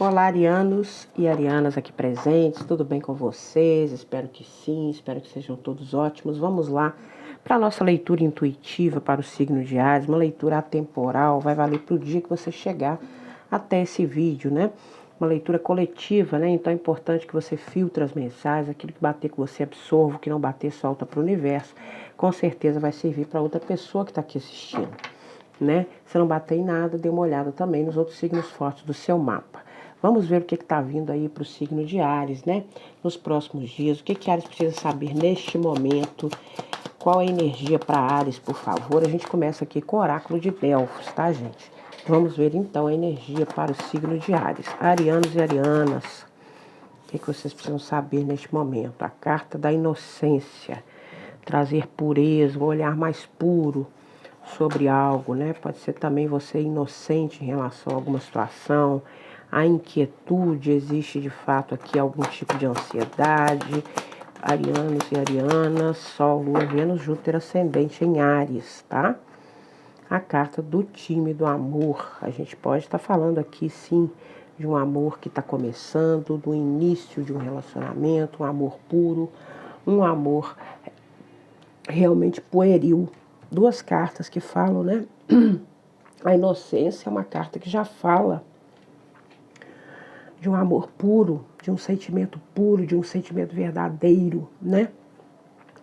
Olá, arianos e arianas aqui presentes, tudo bem com vocês? Espero que sim, espero que sejam todos ótimos. Vamos lá para a nossa leitura intuitiva para o signo de Áries, uma leitura atemporal, vai valer para o dia que você chegar até esse vídeo, né? Uma leitura coletiva, né? Então é importante que você filtre as mensagens, aquilo que bater com você absorva, o que não bater solta para o universo. Com certeza vai servir para outra pessoa que está aqui assistindo, né? Se não bater em nada, dê uma olhada também nos outros signos fortes do seu mapa. Vamos ver o que está vindo aí para o signo de Áries, né? Nos próximos dias, o que Áries precisa saber neste momento? Qual é a energia para Áries, por favor? A gente começa aqui com o oráculo de Delfos, tá, gente? Vamos ver então a energia para o signo de Áries. Arianos e arianas, o que vocês precisam saber neste momento? A carta da inocência, trazer pureza, um olhar mais puro sobre algo, né? Pode ser também você inocente em relação a alguma situação. A inquietude, existe de fato aqui algum tipo de ansiedade. Arianos e arianas, Sol, Lua, Vênus, Júpiter, ascendente em Áries, tá? A carta do tímido amor. A gente pode estar falando aqui, sim, de um amor que está começando, do início de um relacionamento, um amor puro, um amor realmente pueril. Duas cartas que falam, né? A inocência é uma carta que já fala de um amor puro, de um sentimento puro, de um sentimento verdadeiro, né?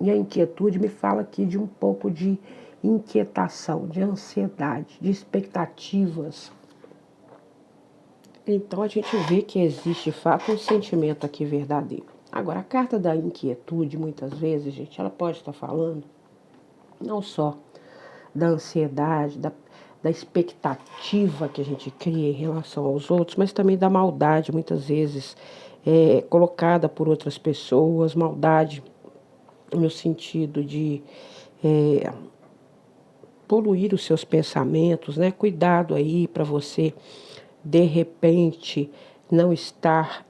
E a inquietude me fala aqui de um pouco de inquietação, de ansiedade, de expectativas. Então a gente vê que existe de fato um sentimento aqui verdadeiro. Agora, a carta da inquietude, muitas vezes, gente, ela pode estar falando não só da ansiedade, da expectativa que a gente cria em relação aos outros, mas também da maldade, muitas vezes, colocada por outras pessoas, maldade no sentido de poluir os seus pensamentos, né? Cuidado aí para você, de repente, não estar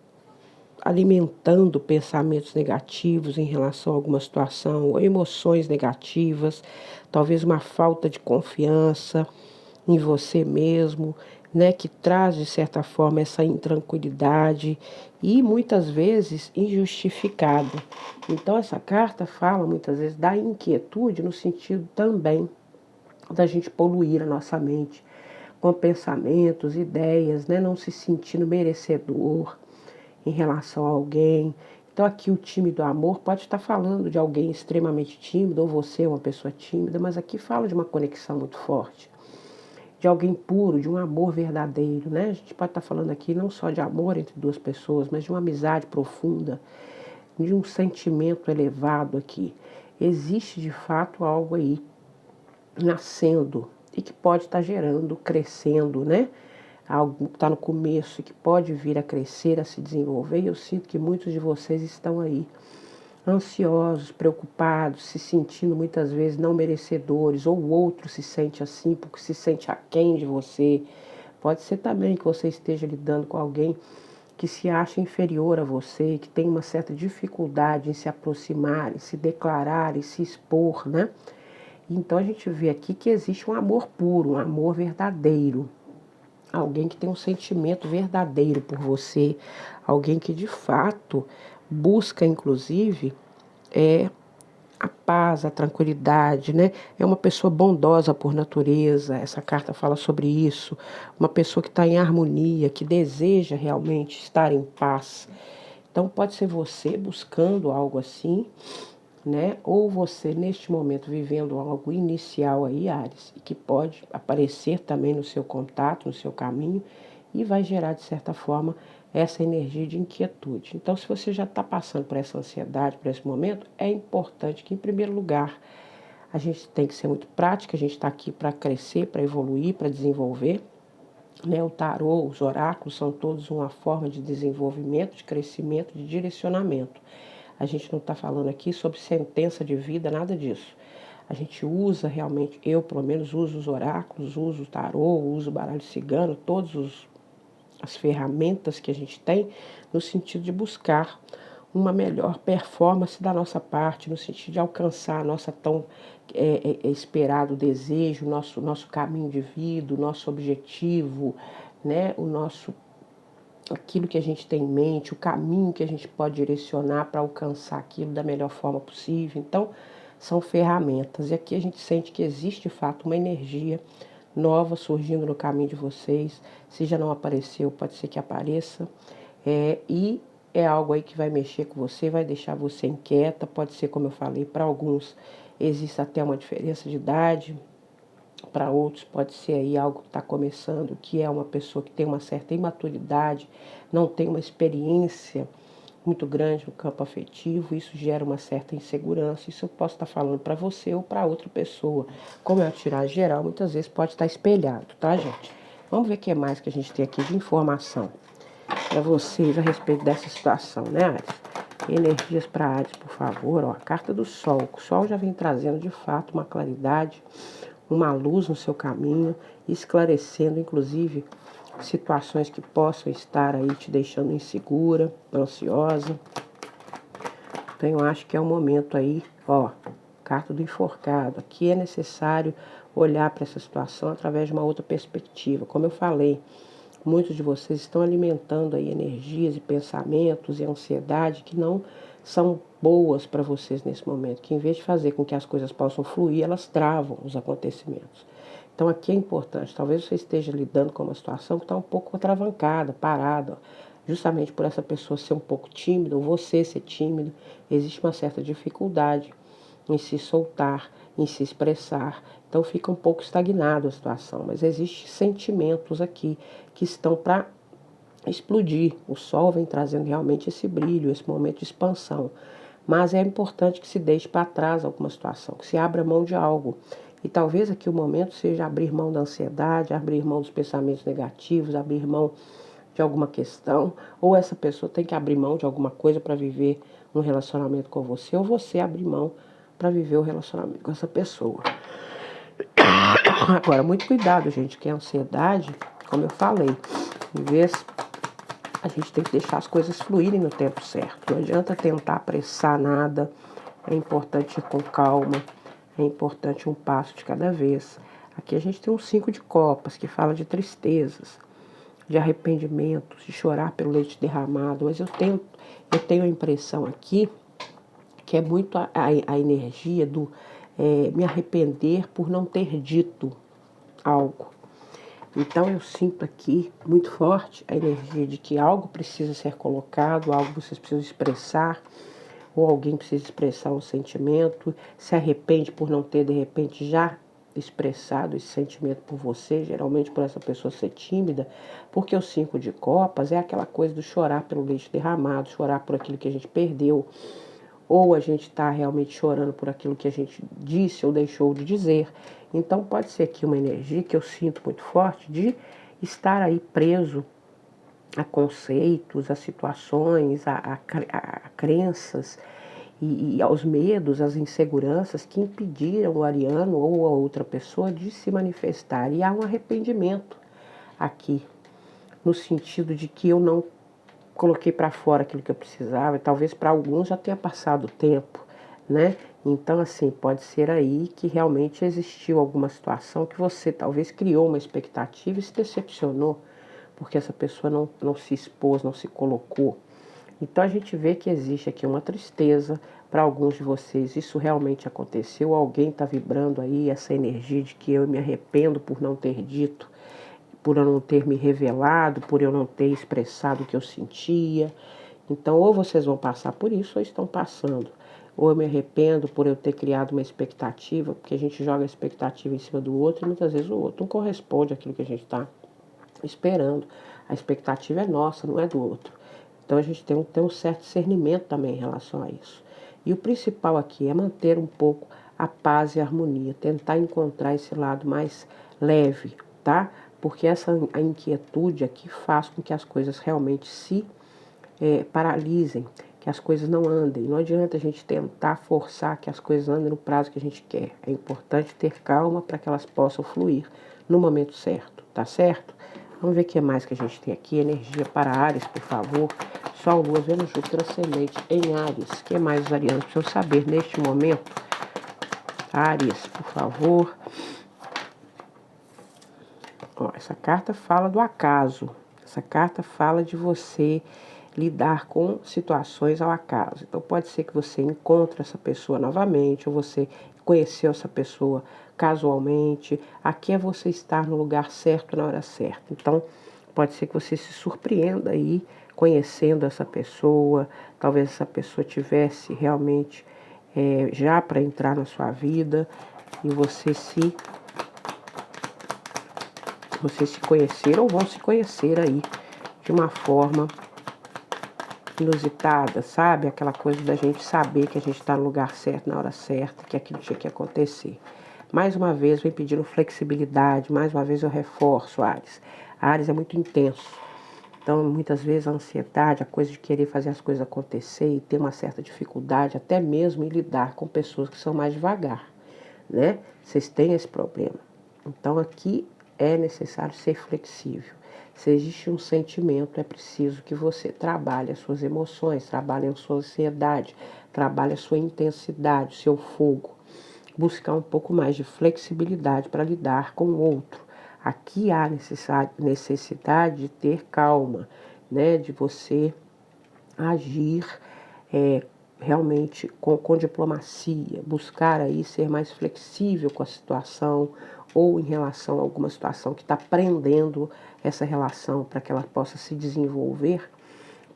alimentando pensamentos negativos em relação a alguma situação, ou emoções negativas, talvez uma falta de confiança em você mesmo, né, que traz de certa forma essa intranquilidade e muitas vezes injustificada. Então essa carta fala muitas vezes da inquietude no sentido também da gente poluir a nossa mente com pensamentos, ideias, né, não se sentindo merecedor em relação a alguém. Então aqui o tímido amor pode estar falando de alguém extremamente tímido, ou você é uma pessoa tímida, mas aqui fala de uma conexão muito forte, de alguém puro, de um amor verdadeiro, né? A gente pode estar falando aqui não só de amor entre duas pessoas, mas de uma amizade profunda, de um sentimento elevado aqui. Existe de fato algo aí nascendo e que pode estar gerando, crescendo, né? Algo que está no começo e que pode vir a crescer, a se desenvolver. E eu sinto que muitos de vocês estão aí ansiosos, preocupados, se sentindo muitas vezes não merecedores, ou o outro se sente assim porque se sente aquém de você. Pode ser também que você esteja lidando com alguém que se acha inferior a você, que tem uma certa dificuldade em se aproximar, em se declarar, em se expor, né? Então a gente vê aqui que existe um amor puro, um amor verdadeiro. Alguém que tem um sentimento verdadeiro por você, alguém que de fato busca, inclusive, a paz, a tranquilidade, né? É uma pessoa bondosa por natureza, essa carta fala sobre isso. Uma pessoa que está em harmonia, que deseja realmente estar em paz. Então pode ser você buscando algo assim, né? Ou você neste momento vivendo algo inicial aí, Áries, e que pode aparecer também no seu contato, no seu caminho, e vai gerar de certa forma essa energia de inquietude. Então, se você já está passando por essa ansiedade, por esse momento, é importante que, em primeiro lugar, a gente tem que ser muito prática, a gente está aqui para crescer, para evoluir, para desenvolver, né? O tarô, os oráculos são todos uma forma de desenvolvimento, de crescimento, de direcionamento. A gente não está falando aqui sobre sentença de vida, nada disso. A gente usa realmente, eu pelo menos uso os oráculos, uso o tarô, uso o baralho cigano, todas as ferramentas que a gente tem no sentido de buscar uma melhor performance da nossa parte, no sentido de alcançar a nossa tão esperado desejo, nosso caminho de vida, o nosso objetivo, né? O nosso aquilo que a gente tem em mente, o caminho que a gente pode direcionar para alcançar aquilo da melhor forma possível. Então, são ferramentas. E aqui a gente sente que existe, de fato, uma energia nova surgindo no caminho de vocês. Se já não apareceu, pode ser que apareça. E é algo aí que vai mexer com você, vai deixar você inquieta. Pode ser, como eu falei, para alguns existe até uma diferença de idade. Para outros pode ser aí algo que está começando, que é uma pessoa que tem uma certa imaturidade, não tem uma experiência muito grande no campo afetivo, isso gera uma certa insegurança. Isso eu posso estar falando para você ou para outra pessoa. Como é uma tiragem geral, muitas vezes pode estar espelhado, tá, gente? Vamos ver o que mais que a gente tem aqui de informação para vocês a respeito dessa situação, né, Ares? Energias para Ares, por favor. Ó, a carta do Sol. O Sol já vem trazendo, de fato, uma claridade, uma luz no seu caminho, esclarecendo, inclusive, situações que possam estar aí te deixando insegura, ansiosa. Então, eu acho que é um momento aí, ó, carta do enforcado. Aqui é necessário olhar para essa situação através de uma outra perspectiva. Como eu falei, muitos de vocês estão alimentando aí energias e pensamentos e ansiedade que não são boas para vocês nesse momento, que em vez de fazer com que as coisas possam fluir, elas travam os acontecimentos. Então aqui é importante, talvez você esteja lidando com uma situação que está um pouco atravancada, parada, justamente por essa pessoa ser um pouco tímida, ou você ser tímido, existe uma certa dificuldade em se soltar, em se expressar. Então fica um pouco estagnada a situação, mas existem sentimentos aqui que estão para explodir. O Sol vem trazendo realmente esse brilho, esse momento de expansão. Mas é importante que se deixe para trás alguma situação, que se abra mão de algo. E talvez aqui o momento seja abrir mão da ansiedade, abrir mão dos pensamentos negativos, abrir mão de alguma questão, ou essa pessoa tem que abrir mão de alguma coisa para viver um relacionamento com você, ou você abrir mão para viver o relacionamento com essa pessoa. Agora, muito cuidado, gente, que a ansiedade, como eu falei, em vez a gente tem que deixar as coisas fluírem no tempo certo. Não adianta tentar apressar nada, é importante ir com calma, é importante um passo de cada vez. Aqui a gente tem um 5 de copas, que fala de tristezas, de arrependimentos, de chorar pelo leite derramado, mas eu tenho a impressão aqui que é muito a energia do me arrepender por não ter dito algo. Então eu sinto aqui muito forte a energia de que algo precisa ser colocado, algo vocês precisam expressar, ou alguém precisa expressar um sentimento, se arrepende por não ter de repente já expressado esse sentimento por você, geralmente por essa pessoa ser tímida, porque o 5 de copas é aquela coisa do chorar pelo leite derramado, chorar por aquilo que a gente perdeu, ou a gente está realmente chorando por aquilo que a gente disse ou deixou de dizer. Então pode ser aqui uma energia que eu sinto muito forte de estar aí preso a conceitos, a situações, a crenças e aos medos, às inseguranças que impediram o ariano ou a outra pessoa de se manifestar. E há um arrependimento aqui, no sentido de que eu não coloquei para fora aquilo que eu precisava, e talvez para alguns já tenha passado o tempo, né? Então, assim, pode ser aí que realmente existiu alguma situação que você talvez criou uma expectativa e se decepcionou, porque essa pessoa não se expôs, não se colocou. Então, a gente vê que existe aqui uma tristeza para alguns de vocês. Isso realmente aconteceu, alguém está vibrando aí essa energia de que eu me arrependo por não ter dito, por eu não ter me revelado, por eu não ter expressado o que eu sentia. Então, ou vocês vão passar por isso, ou estão passando. Ou eu me arrependo por eu ter criado uma expectativa, porque a gente joga a expectativa em cima do outro e muitas vezes o outro não corresponde àquilo que a gente está esperando. A expectativa é nossa, não é do outro. Então, a gente tem um certo discernimento também em relação a isso. E o principal aqui é manter um pouco a paz e a harmonia, tentar encontrar esse lado mais leve, tá? Porque a inquietude aqui faz com que as coisas realmente se paralisem, que as coisas não andem. Não adianta a gente tentar forçar que as coisas andem no prazo que a gente quer. É importante ter calma para que elas possam fluir no momento certo, tá certo? Vamos ver o que mais que a gente tem aqui. Energia para Áries, por favor. Sol, Lua, Vênus, Júpiter, Ascendente em Áries. O que mais os arianos precisam saber neste momento? Áries, por favor. Ó, essa carta fala do acaso. Essa carta fala de você lidar com situações ao acaso. Então pode ser que você encontre essa pessoa novamente, ou você conheceu essa pessoa casualmente. Aqui é você estar no lugar certo na hora certa. Então pode ser que você se surpreenda aí conhecendo essa pessoa. Talvez essa pessoa tivesse realmente já para entrar na sua vida e vocês se conheceram ou vão se conhecer aí de uma forma inusitada, sabe? Aquela coisa da gente saber que a gente está no lugar certo, na hora certa, que aquilo tinha que acontecer. Mais uma vez, vem pedindo flexibilidade, mais uma vez eu reforço, Áries. Áries é muito intenso. Então, muitas vezes a ansiedade, a coisa de querer fazer as coisas acontecer e ter uma certa dificuldade, até mesmo em lidar com pessoas que são mais devagar, né? Vocês têm esse problema. Então, aqui é necessário ser flexível. Se existe um sentimento, é preciso que você trabalhe as suas emoções, trabalhe a sua ansiedade, trabalhe a sua intensidade, o seu fogo. Buscar um pouco mais de flexibilidade para lidar com o outro. Aqui há necessidade de ter calma, né? De você agir realmente com diplomacia, buscar aí ser mais flexível com a situação ou em relação a alguma situação que está prendendo essa relação para que ela possa se desenvolver,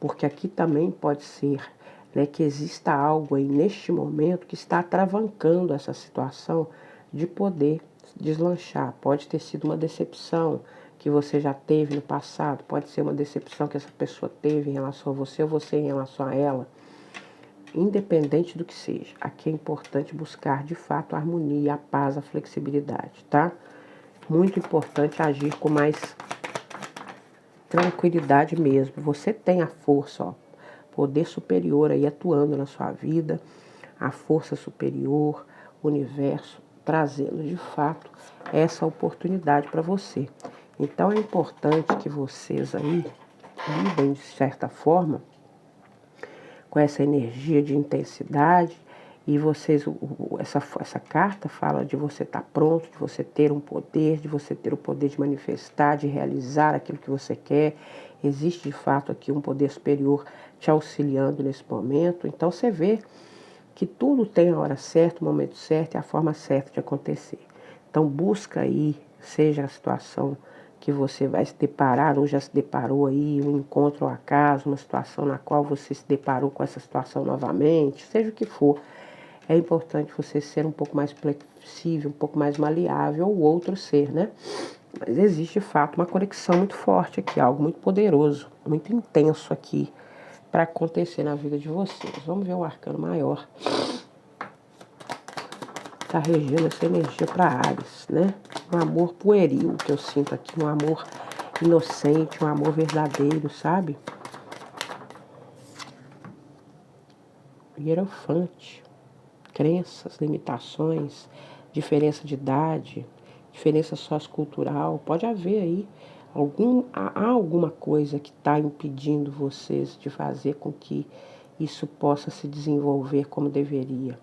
porque aqui também pode ser, né, que exista algo aí neste momento que está atravancando essa situação de poder deslanchar. Pode ter sido uma decepção que você já teve no passado, pode ser uma decepção que essa pessoa teve em relação a você ou você em relação a ela. Independente do que seja, aqui é importante buscar de fato a harmonia, a paz, a flexibilidade, tá? Muito importante agir com mais tranquilidade mesmo. Você tem a força, ó, poder superior aí atuando na sua vida, a força superior, o universo, trazendo de fato essa oportunidade para você. Então é importante que vocês aí lidem de certa forma com essa energia de intensidade e vocês, essa carta fala de você estar pronto, de você ter um poder, de você ter o poder de manifestar, de realizar aquilo que você quer. Existe de fato aqui um poder superior te auxiliando nesse momento. Então você vê que tudo tem a hora certa, o momento certo e a forma certa de acontecer. Então busca aí, seja a situação que você vai se deparar ou já se deparou aí, um encontro ao acaso, uma situação na qual você se deparou com essa situação novamente, seja o que for, é importante você ser um pouco mais flexível, um pouco mais maleável, ou outro ser, né? Mas existe de fato uma conexão muito forte aqui, algo muito poderoso, muito intenso aqui para acontecer na vida de vocês. Vamos ver o arcano maior. Está regendo essa energia para Áries, né? Um amor pueril que eu sinto aqui, um amor inocente, um amor verdadeiro, sabe? Hierofante, crenças, limitações, diferença de idade, diferença sociocultural, pode haver aí há alguma coisa que está impedindo vocês de fazer com que isso possa se desenvolver como deveria.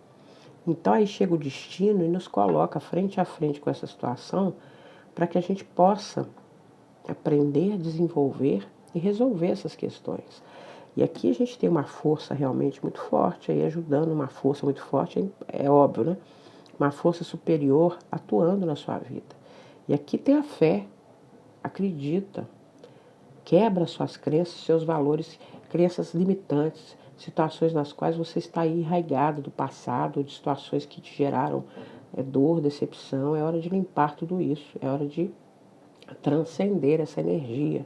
Então aí chega o destino e nos coloca frente a frente com essa situação para que a gente possa aprender, desenvolver e resolver essas questões. E aqui a gente tem uma força realmente muito forte, aí ajudando, uma força muito forte, é óbvio, né? Uma força superior atuando na sua vida. E aqui tem a fé, acredita, quebra suas crenças, seus valores, crenças limitantes, situações nas quais você está aí enraizado do passado, de situações que te geraram dor, decepção. É hora de limpar tudo isso, é hora de transcender essa energia.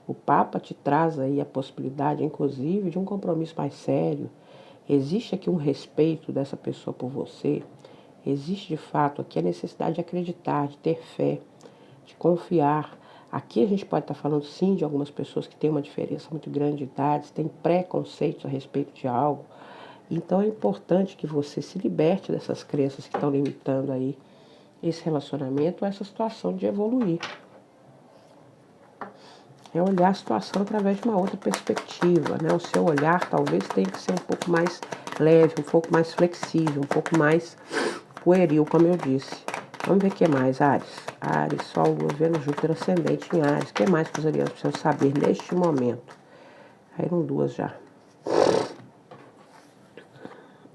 O Papa te traz aí a possibilidade, inclusive, de um compromisso mais sério. Existe aqui um respeito dessa pessoa por você. Existe, de fato, aqui a necessidade de acreditar, de ter fé, de confiar. Aqui a gente pode estar falando, sim, de algumas pessoas que têm uma diferença muito grande de idades, têm preconceitos a respeito de algo. Então é importante que você se liberte dessas crenças que estão limitando aí esse relacionamento, essa situação de evoluir. É olhar a situação através de uma outra perspectiva, né? O seu olhar talvez tenha que ser um pouco mais leve, um pouco mais flexível, um pouco mais pueril, como eu disse. Vamos ver o que mais, Áries. Áries, Sol, Lua, Vênus, Júpiter, ascendente em Áries. O que mais que os arianos precisam saber neste momento? Caíram duas já.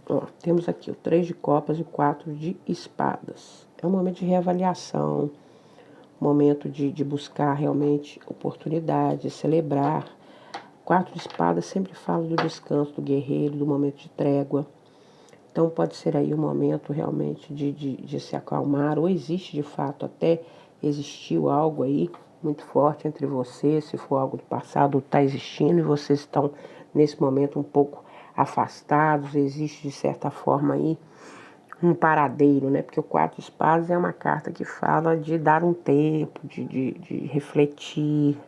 Ó, temos aqui o 3 de copas e o 4 de espadas. É um momento de reavaliação, momento de buscar realmente oportunidades, celebrar. 4 de espadas sempre fala do descanso do guerreiro, do momento de trégua. Então pode ser aí um momento realmente de se acalmar, ou existe de fato, até existiu algo aí muito forte entre vocês, se for algo do passado, está existindo e vocês estão nesse momento um pouco afastados, existe de certa forma aí um paradeiro, né? Porque o 4 de espadas é uma carta que fala de dar um tempo, de refletir,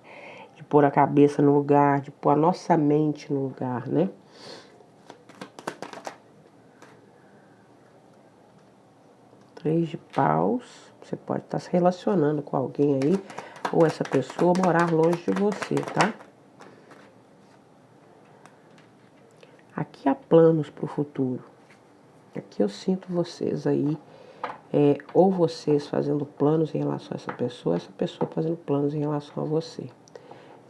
de pôr a cabeça no lugar, de pôr a nossa mente no lugar, né? 3 de paus, você pode estar se relacionando com alguém aí, ou essa pessoa morar longe de você, tá? Aqui há planos para o futuro. Aqui eu sinto vocês aí, ou vocês fazendo planos em relação a essa pessoa fazendo planos em relação a você.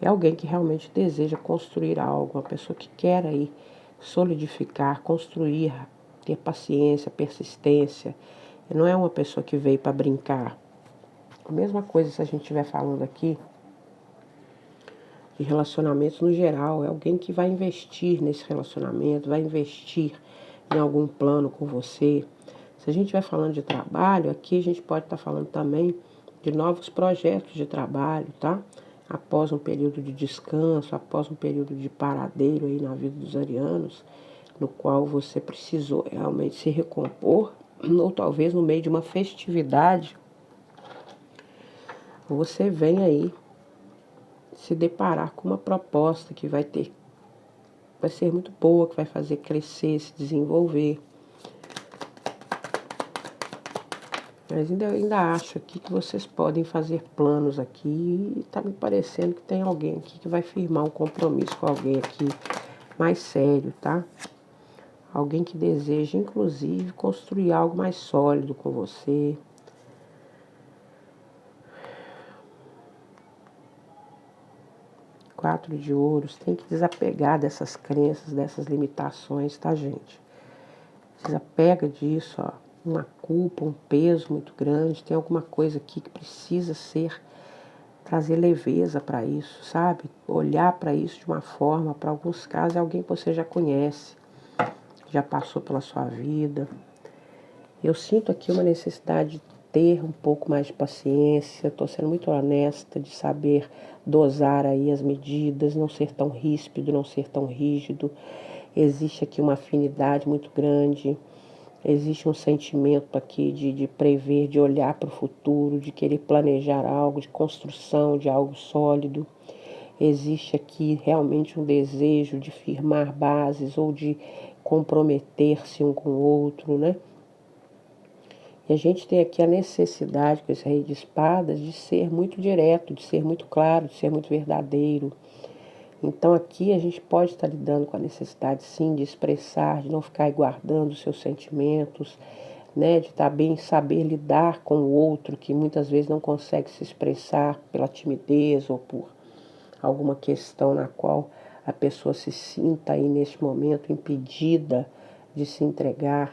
É alguém que realmente deseja construir algo, uma pessoa que quer aí solidificar, construir, ter paciência, persistência. Não é uma pessoa que veio para brincar. A mesma coisa se a gente estiver falando aqui de relacionamentos no geral. É alguém que vai investir nesse relacionamento, vai investir em algum plano com você. Se a gente estiver falando de trabalho, aqui a gente pode estar falando também de novos projetos de trabalho, tá? Após um período de descanso, após um período de paradeiro aí na vida dos arianos, no qual você precisou realmente se recompor, ou talvez no meio de uma festividade, você vem aí se deparar com uma proposta que vai ser muito boa, que vai fazer crescer, se desenvolver. Mas ainda acho aqui que vocês podem fazer planos aqui e tá me parecendo que tem alguém aqui que vai firmar um compromisso com alguém aqui mais sério, tá? Alguém que deseja, inclusive, construir algo mais sólido com você. Quatro de ouros, tem que desapegar dessas crenças, dessas limitações, tá, gente? Desapega disso, ó. Uma culpa, um peso muito grande, tem alguma coisa aqui que precisa trazer leveza para isso, sabe? Olhar para isso de uma forma, para alguns casos, é alguém que você já conhece, já passou pela sua vida. Eu sinto aqui uma necessidade de ter um pouco mais de paciência, estou sendo muito honesta, de saber dosar aí as medidas, não ser tão ríspido, não ser tão rígido. Existe aqui uma afinidade muito grande. Existe um sentimento aqui de prever, de olhar para o futuro, de querer planejar algo, de construção de algo sólido. Existe aqui realmente um desejo de firmar bases ou de comprometer-se um com o outro, né? E a gente tem aqui a necessidade, com esse rei de espadas, de ser muito direto, de ser muito claro, de ser muito verdadeiro. Então aqui a gente pode estar lidando com a necessidade, sim, de expressar, de não ficar guardando os seus sentimentos, né, de estar bem, saber lidar com o outro que muitas vezes não consegue se expressar pela timidez ou por alguma questão na qual a pessoa se sinta aí neste momento impedida de se entregar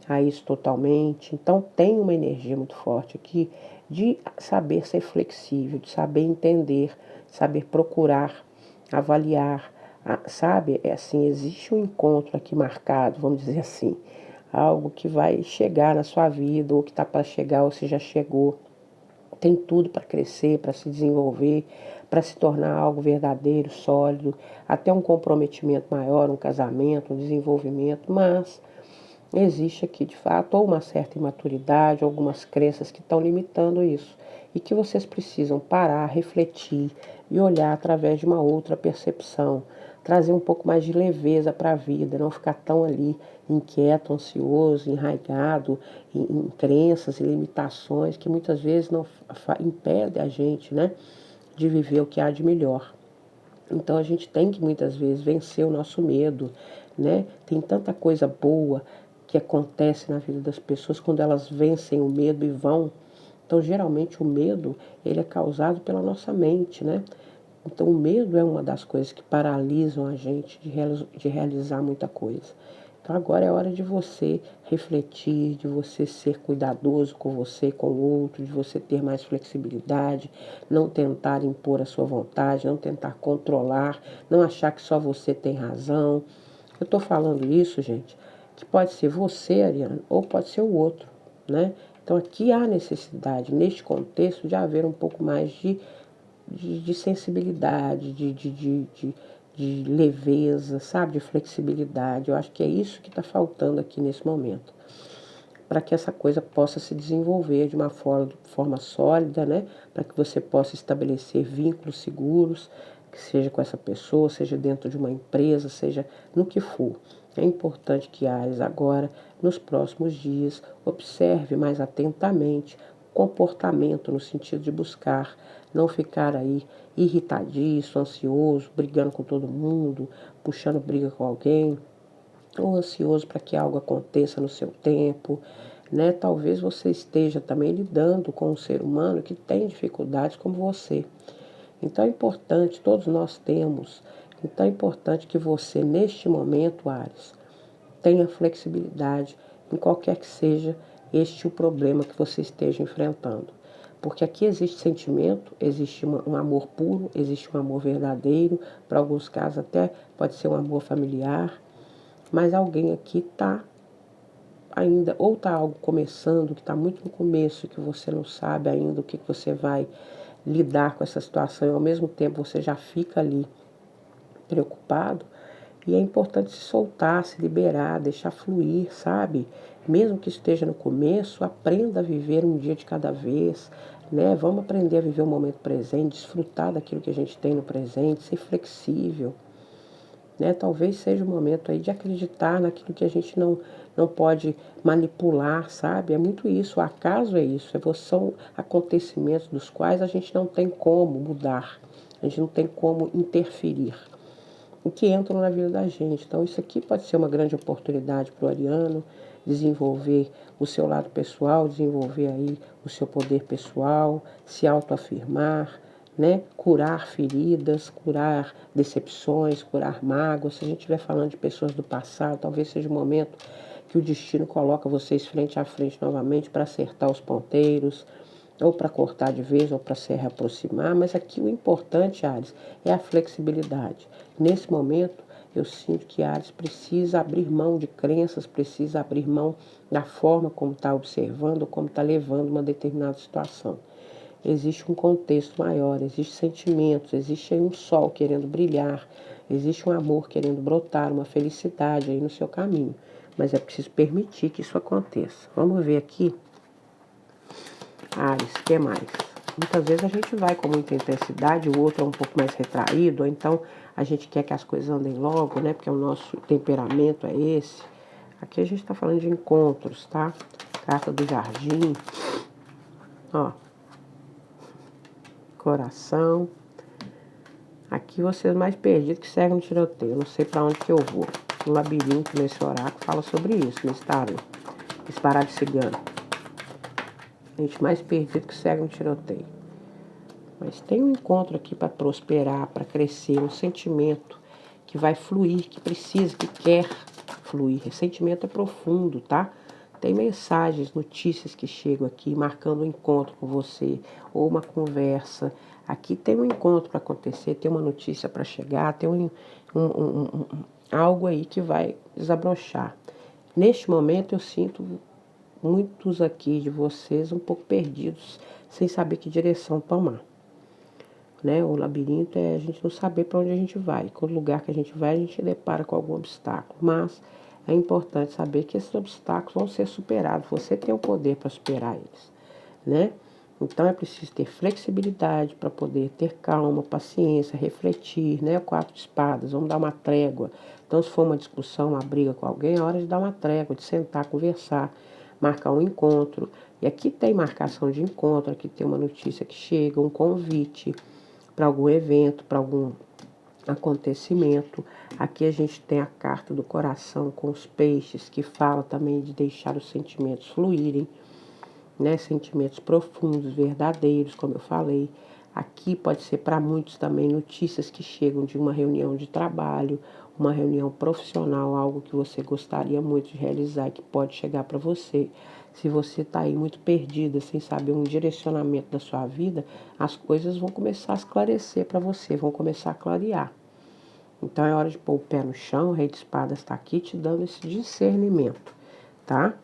a isso totalmente. Então tem uma energia muito forte aqui de saber ser flexível, de saber entender, saber procurar, avaliar, sabe? É assim, existe um encontro aqui marcado, vamos dizer assim, algo que vai chegar na sua vida, ou que está para chegar, ou se já chegou. Tem tudo para crescer, para se desenvolver, para se tornar algo verdadeiro, sólido, até um comprometimento maior, um casamento, um desenvolvimento, mas existe aqui de fato ou uma certa imaturidade, algumas crenças que estão limitando isso e que vocês precisam parar, refletir e olhar através de uma outra percepção, trazer um pouco mais de leveza para a vida, não ficar tão ali inquieto, ansioso, enraigado em crenças e limitações que muitas vezes não impedem a gente, né, de viver o que há de melhor. Então a gente tem que muitas vezes vencer o nosso medo, né? Tem tanta coisa boa que acontece na vida das pessoas quando elas vencem o medo e vão. Então, geralmente, o medo, ele é causado pela nossa mente, né? Então, o medo é uma das coisas que paralisam a gente de realizar muita coisa. Então, agora é hora de você refletir, de você ser cuidadoso com você, com o outro, de você ter mais flexibilidade, não tentar impor a sua vontade, não tentar controlar, não achar que só você tem razão. Eu estou falando isso, gente, que pode ser você, Ariana, ou pode ser o outro, né? Então, aqui há necessidade, neste contexto, de haver um pouco mais de sensibilidade, de leveza, sabe? De flexibilidade. Eu acho que é isso que está faltando aqui nesse momento, para que essa coisa possa se desenvolver de uma forma sólida, né? Para que você possa estabelecer vínculos seguros, que seja com essa pessoa, seja dentro de uma empresa, seja no que for. É importante que Áries agora, nos próximos dias, observe mais atentamente o comportamento no sentido de buscar não ficar aí irritadiço, ansioso, brigando com todo mundo, puxando briga com alguém, ou ansioso para que algo aconteça no seu tempo, né? Talvez você esteja também lidando com um ser humano que tem dificuldades como você. Então é importante, todos nós temos, então é importante que você, neste momento, Áries, tenha flexibilidade em qualquer que seja este o problema que você esteja enfrentando. Porque aqui existe sentimento, existe um amor puro, existe um amor verdadeiro, para alguns casos até pode ser um amor familiar, mas alguém aqui está ainda, ou está algo começando, que está muito no começo, que você não sabe ainda o que você vai lidar com essa situação, e ao mesmo tempo você já fica ali preocupado, e é importante se soltar, se liberar, deixar fluir, sabe? Mesmo que esteja no começo, aprenda a viver um dia de cada vez, né? Vamos aprender a viver o momento presente, desfrutar daquilo que a gente tem no presente, ser flexível, né? Talvez seja o momento aí de acreditar naquilo que a gente não pode manipular, sabe? É muito isso, o acaso é isso, são acontecimentos dos quais a gente não tem como mudar, a gente não tem como interferir, o que entram na vida da gente. Então isso aqui pode ser uma grande oportunidade para o ariano desenvolver o seu lado pessoal, desenvolver aí o seu poder pessoal, se autoafirmar, né? Curar feridas, curar decepções, curar mágoas. Se a gente estiver falando de pessoas do passado, talvez seja o momento que o destino coloca vocês frente a frente novamente para acertar os ponteiros, ou para cortar de vez, ou para se reaproximar, mas aqui o importante, Áries, é a flexibilidade. Nesse momento, eu sinto que Áries precisa abrir mão de crenças, precisa abrir mão da forma como está observando, como está levando uma determinada situação. Existe um contexto maior, existem sentimentos, existe aí um sol querendo brilhar, existe um amor querendo brotar, uma felicidade aí no seu caminho. Mas é preciso permitir que isso aconteça. Vamos ver aqui. Áries, o que mais? Muitas vezes a gente vai com muita intensidade, o outro é um pouco mais retraído, ou então a gente quer que as coisas andem logo, né? Porque o nosso temperamento é esse. Aqui a gente está falando de encontros, tá? Carta do jardim. Ó. Coração. Aqui vocês mais perdidos que seguem no tiroteio. Eu não sei para onde que eu vou. O labirinto nesse oráculo fala sobre isso, nesse tarô. Esse baralho cigano. Gente mais perdido que segue no tiroteio. Mas tem um encontro aqui para prosperar, para crescer, um sentimento que vai fluir, que precisa, que quer fluir. Esse sentimento é profundo, tá? Tem mensagens, notícias que chegam aqui marcando um encontro com você, ou uma conversa. Aqui tem um encontro para acontecer, tem uma notícia para chegar, tem algo aí que vai desabrochar. Neste momento eu sinto muitos aqui de vocês um pouco perdidos, sem saber que direção tomar. Né? O labirinto é a gente não saber para onde a gente vai. Qual lugar que a gente vai, a gente depara com algum obstáculo. Mas é importante saber que esses obstáculos vão ser superados. Você tem o poder para superar eles, né? Então é preciso ter flexibilidade para poder ter calma, paciência, refletir, né? 4 de espadas, vamos dar uma trégua. Então, se for uma discussão, uma briga com alguém, é hora de dar uma trégua, de sentar, conversar, marcar um encontro. E aqui tem marcação de encontro, aqui tem uma notícia que chega, um convite para algum evento, para algum acontecimento. Aqui a gente tem a carta do coração com os peixes, que fala também de deixar os sentimentos fluírem, né? Sentimentos profundos, verdadeiros, como eu falei. Aqui pode ser para muitos também notícias que chegam de uma reunião de trabalho, uma reunião profissional, algo que você gostaria muito de realizar e que pode chegar para você. Se você está aí muito perdida, sem saber um direcionamento da sua vida, as coisas vão começar a esclarecer para você, vão começar a clarear. Então é hora de pôr o pé no chão, o Rei de Espadas está aqui te dando esse discernimento, tá?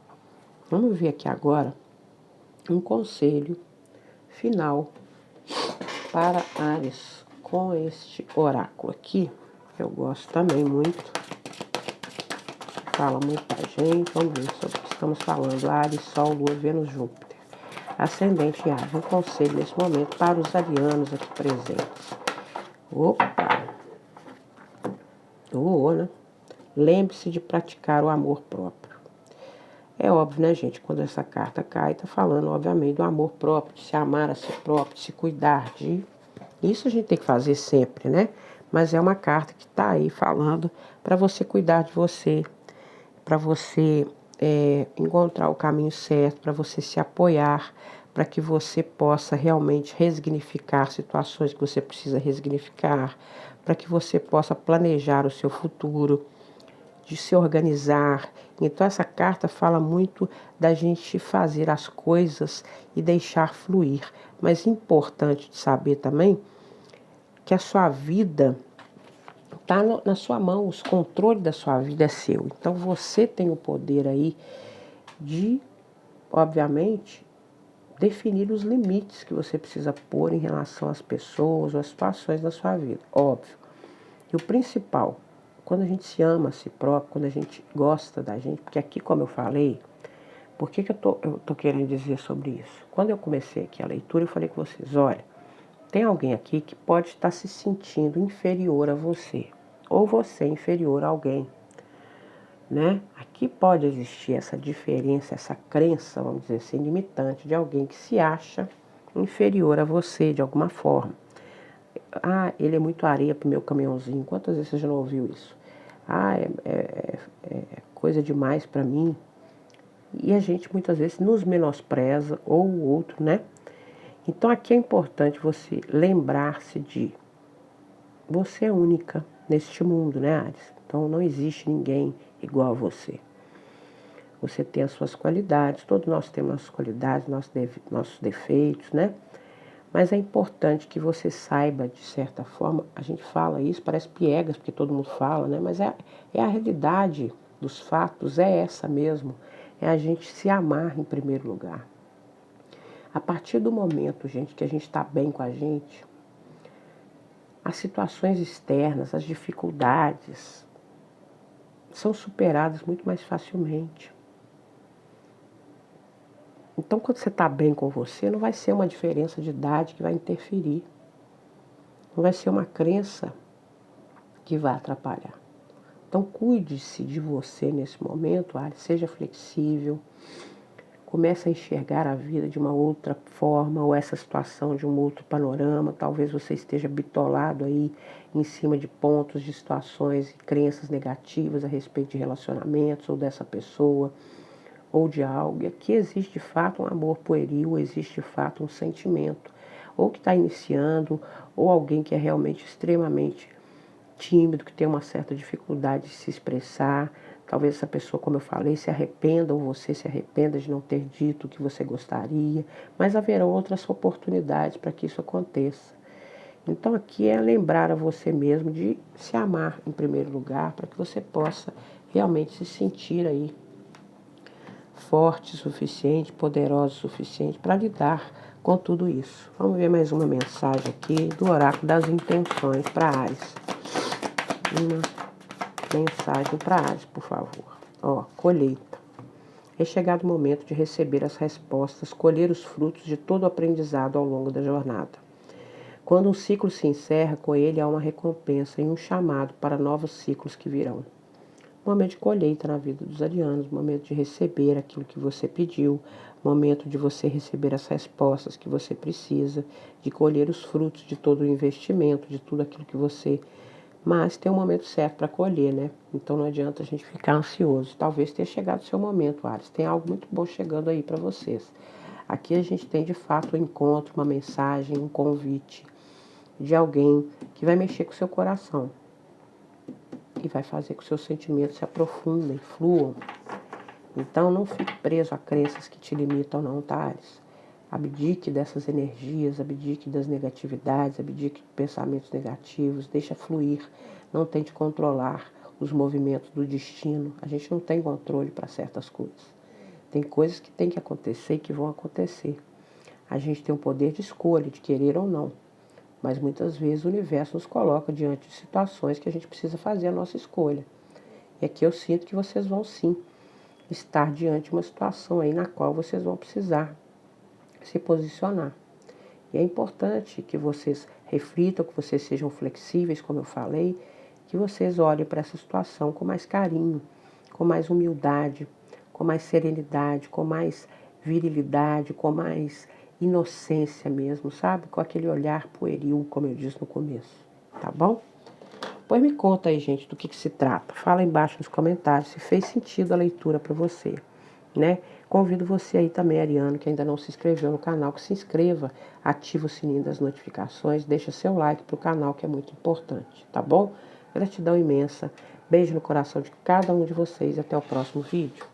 Vamos ver aqui agora um conselho final para Áries com este oráculo aqui. Eu gosto também muito. Fala muito pra gente. Vamos ver sobre o que estamos falando. Áries, Sol, Lua, Vênus, Júpiter. Ascendente em Áries. Um conselho nesse momento para os arianos aqui presentes. Opa! Doou, né? Lembre-se de praticar o amor próprio. É óbvio, né, gente? Quando essa carta cai, tá falando, obviamente, do amor próprio, de se amar a si próprio, de se cuidar, de... Isso a gente tem que fazer sempre, né? Mas é uma carta que tá aí falando para você cuidar de você, para você encontrar o caminho certo, para você se apoiar, para que você possa realmente resignificar situações que você precisa resignificar, para que você possa planejar o seu futuro, de se organizar. Então essa carta fala muito da gente fazer as coisas e deixar fluir. Mas é importante de saber também que a sua vida está na sua mão, o controle da sua vida é seu. Então você tem o poder aí de, obviamente, definir os limites que você precisa pôr em relação às pessoas ou às situações da sua vida, óbvio. E o principal, quando a gente se ama a si próprio, quando a gente gosta da gente, porque aqui, como eu falei, por que eu tô querendo dizer sobre isso? Quando eu comecei aqui a leitura, eu falei com vocês, olha, tem alguém aqui que pode estar se sentindo inferior a você, ou você inferior a alguém, né? Aqui pode existir essa diferença, essa crença, vamos dizer assim, limitante de alguém que se acha inferior a você de alguma forma. Ah, ele é muito areia pro meu caminhãozinho. Quantas vezes você já não ouviu isso? Ah, é coisa demais para mim. E a gente muitas vezes nos menospreza, ou o outro, né? Então aqui é importante você lembrar-se de você é única neste mundo, né, Áries? Então não existe ninguém igual a você. Você tem as suas qualidades, todos nós temos nossas qualidades, nossos defeitos, né? Mas é importante que você saiba, de certa forma, a gente fala isso, parece piegas, porque todo mundo fala, né? Mas é a realidade dos fatos, é essa mesmo. É a gente se amar em primeiro lugar. A partir do momento, gente, que a gente está bem com a gente, as situações externas, as dificuldades, são superadas muito mais facilmente. Então, quando você está bem com você, não vai ser uma diferença de idade que vai interferir. Não vai ser uma crença que vai atrapalhar. Então, cuide-se de você nesse momento, Áries, seja flexível, comece a enxergar a vida de uma outra forma, ou essa situação de um outro panorama. Talvez você esteja bitolado aí em cima de pontos, de situações e crenças negativas a respeito de relacionamentos ou dessa pessoa, ou de algo. E aqui existe de fato um amor pueril, existe de fato um sentimento, ou que está iniciando, ou alguém que é realmente extremamente tímido, que tem uma certa dificuldade de se expressar. Talvez essa pessoa, como eu falei, se arrependa, ou você se arrependa de não ter dito o que você gostaria, mas haverão outras oportunidades para que isso aconteça. Então aqui é lembrar a você mesmo de se amar em primeiro lugar, para que você possa realmente se sentir aí forte o suficiente, poderoso o suficiente para lidar com tudo isso. Vamos ver mais uma mensagem aqui do Oráculo das Intenções para Áries. Uma mensagem para Áries, por favor. Ó, colheita. É chegado o momento de receber as respostas, colher os frutos de todo o aprendizado ao longo da jornada. Quando um ciclo se encerra, com ele há uma recompensa e um chamado para novos ciclos que virão. Momento de colheita na vida dos arianos, momento de receber aquilo que você pediu, momento de você receber as respostas que você precisa, de colher os frutos de todo o investimento, de tudo aquilo que você mas tem um momento certo para colher, né? Então não adianta a gente ficar ansioso. Talvez tenha chegado o seu momento, Áries. Tem algo muito bom chegando aí para vocês. Aqui a gente tem de fato um encontro, uma mensagem, um convite de alguém que vai mexer com o seu coração e vai fazer com que seus sentimentos se aprofundem, fluam. Então não fique preso a crenças que te limitam não, tá, Áries? Abdique dessas energias, abdique das negatividades, abdique de pensamentos negativos, deixa fluir, não tente controlar os movimentos do destino. A gente não tem controle para certas coisas. Tem coisas que tem que acontecer e que vão acontecer. A gente tem o poder de escolha, de querer ou não. Mas muitas vezes o universo nos coloca diante de situações que a gente precisa fazer a nossa escolha. E aqui eu sinto que vocês vão sim estar diante de uma situação aí na qual vocês vão precisar se posicionar. E é importante que vocês reflitam, que vocês sejam flexíveis, como eu falei, que vocês olhem para essa situação com mais carinho, com mais humildade, com mais serenidade, com mais virilidade, com mais inocência mesmo, sabe? Com aquele olhar pueril, como eu disse no começo, tá bom? Pois me conta aí, gente, do que se trata. Fala aí embaixo nos comentários se fez sentido a leitura para você, né? Convido você aí também, Ariano, que ainda não se inscreveu no canal, que se inscreva, ativa o sininho das notificações, deixa seu like pro canal, que é muito importante, tá bom? Gratidão imensa. Beijo no coração de cada um de vocês e até o próximo vídeo.